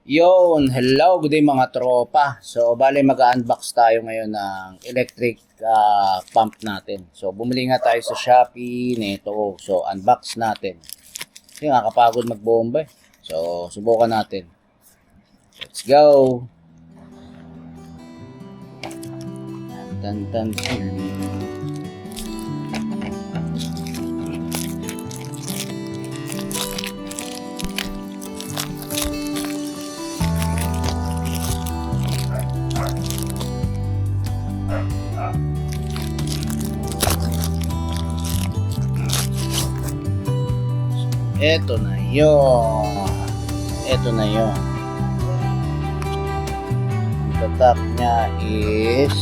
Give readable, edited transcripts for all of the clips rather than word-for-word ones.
Yon, hello, good day mga tropa. So, bale mag-unbox tayo ngayon ng electric pump natin. So, bumili nga tayo sa Shopee nito. So, unbox natin. Kasi nakakapagod magbomba eh. So, subukan natin. Let's go. Tan tan tan. Ito na yun. Ito na yun. Ang tatak niya is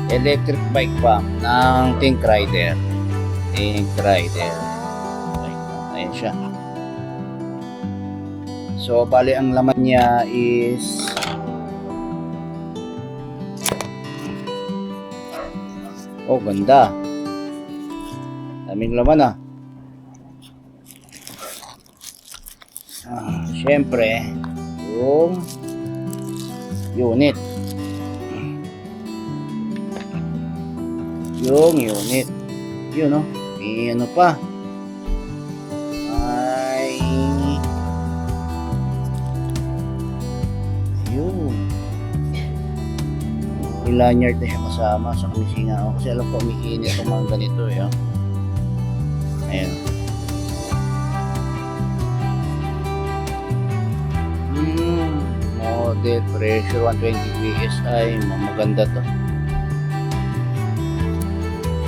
electric bike pump ng Think Rider. Think Rider. Ayan siya. So, bali ang laman niya is oh, ganda. Daming laman syempre yung unit yun may ano pa ay yun may lanyard na siya kasama sa kamisinga kasi alam ko umiinit yung mga ganito ayan. Model pressure 120 PSI. Maganda to.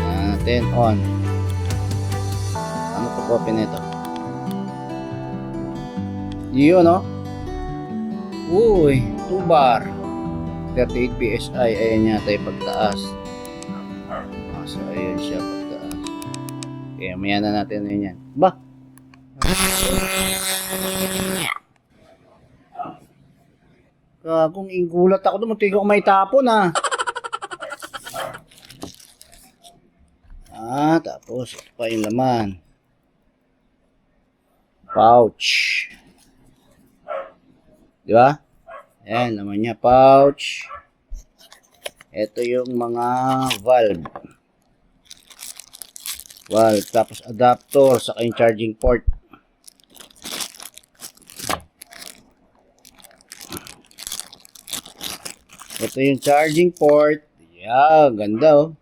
Natin on. Ano pa copy nito? Yun uy, 2 bar 38 PSI. Ayan yata yung pagtaas. So ayun siya pagtaas. Okay, maya na natin yan. Ba? Kung igulat ako doon, muntik ako may tapon tapos ito pa yung laman. Pouch. Di ba? Ayan, laman niya, pouch. Ito yung mga valve. Tapos adapter, saka yung charging port. Ito yung charging port. Yeah, ganda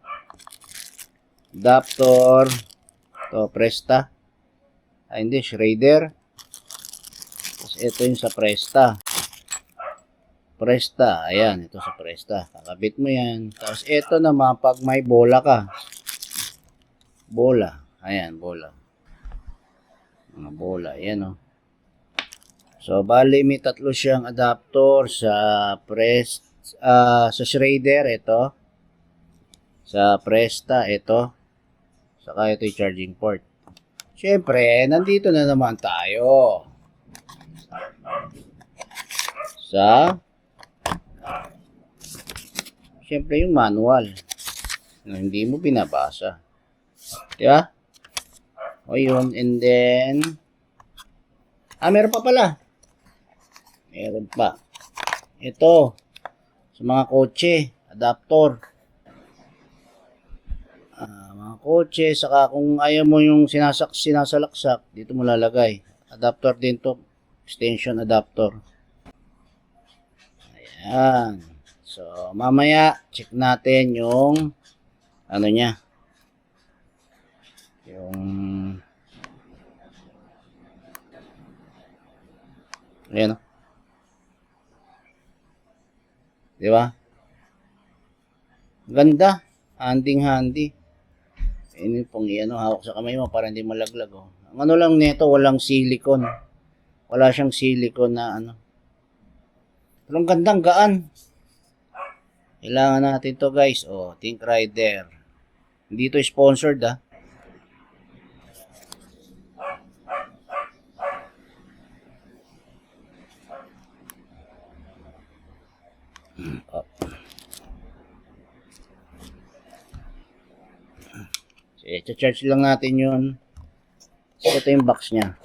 Adapter. Ito, Presta. Hindi, Schrader. Tapos ito yung sa Presta. Ayan, ito sa Presta. Kakabit mo yan. Tapos ito naman, pag may bola ka. Ayan, bola. Mga bola, ayan So, bali may tatlo siyang adapter sa sa Schrader, ito. Sa Presta, ito. Saka ito yung charging port. Siyempre, nandito na naman tayo. Siyempre yung manual. Hindi mo binabasa. Diba? O yun, and then meron pa pala. Meron pa. Ito. Sa mga kotse, adapter. Mga kotse, saka kung ayaw mo yung sinasalaksak, dito mo lalagay. Adapter din to, extension adapter. Ayan. So, mamaya, check natin yung ano niya. Yung ayan Di ba? Ganda. Handy. Ini pong hawak sa kamay mo para hindi malaglag Ang ano lang nito, walang silicone. Wala siyang silicone na Pero ang gandang gaan. Kailangan natin to guys. Think Rider. Hindi to sponsored i-charge lang natin yun. So, ito yung box niya.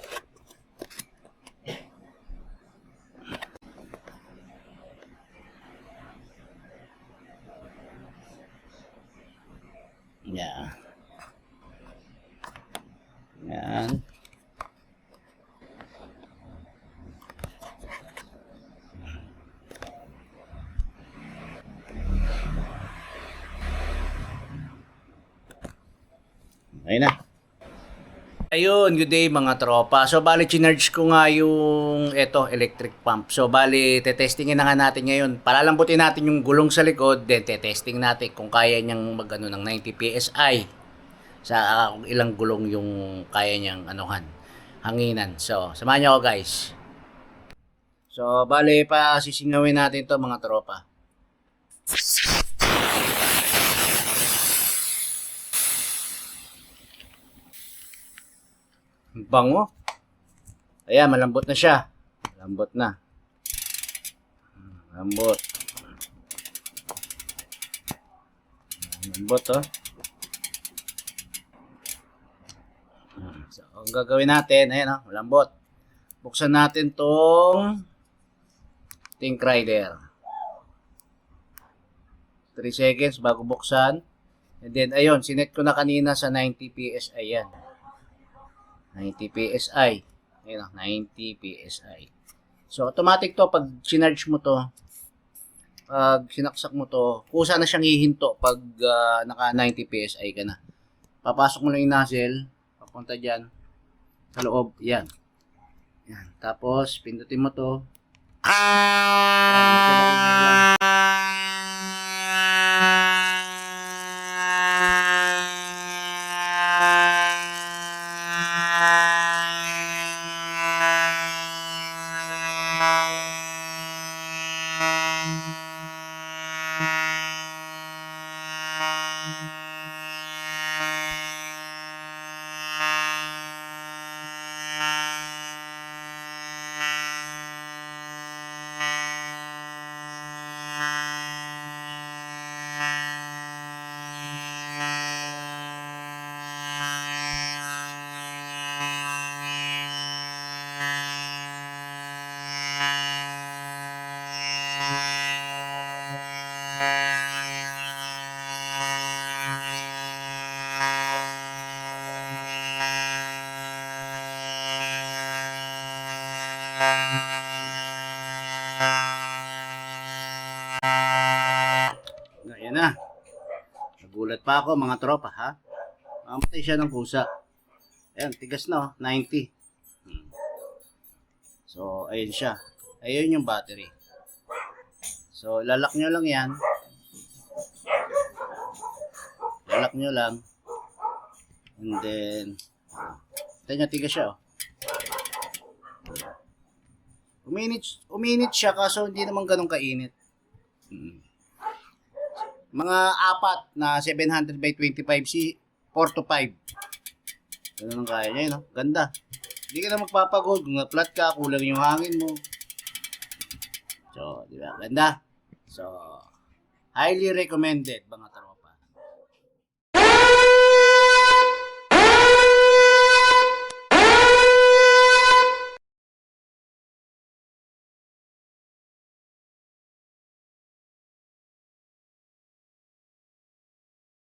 Yan. Ayun na. Ayun, good day mga tropa. So, bali, chinarge ko nga yung electric pump. So, bali, tetestingin na nga natin ngayon. Palalambutin natin yung gulong sa likod, then tetesting natin kung kaya niyang magano ng 90 PSI sa kung ilang gulong yung kaya niyang hanginan. So, samahan niyo ako guys. So, bali, sisingawin natin to mga tropa. Bango. Ayan, malambot na siya. Malambot na. Malambot. Malambot, oh. So, ang gagawin natin, ayan, oh, malambot. Buksan natin tong Think Rider. 3 seconds bago buksan. And then, ayun, sinet ko na kanina sa 90 PSI yan. 90 PSI. Ayun, 90 PSI. So, automatic to. Pag sinarge mo to, pag sinaksak mo to, kusa na siyang hihinto pag naka 90 PSI ka na. Papasok mo lang yung nozzle, papunta dyan, sa loob, yan. Yan. Tapos, pindutin mo to. Ayan na. Nagulat pa ako mga tropa ha. Mamatay siya ng pusa. Ayan, tigas na oh, 90. So, ayun siya. Ayun yung battery. So, lalak nyo lang yan. Lalak nyo lang. And then, ito nyo, tigas siya oh. Uminit siya kaso hindi naman ganun kainit. Mga 4 na 700 by 25C, 4 to 5. Ganun ang kaya niya, no? Ganda. Hindi ka na magpapagod. Kung na-flat ka, kulang yung hangin mo. So, di ba? Ganda. So, highly recommended, mga tropa.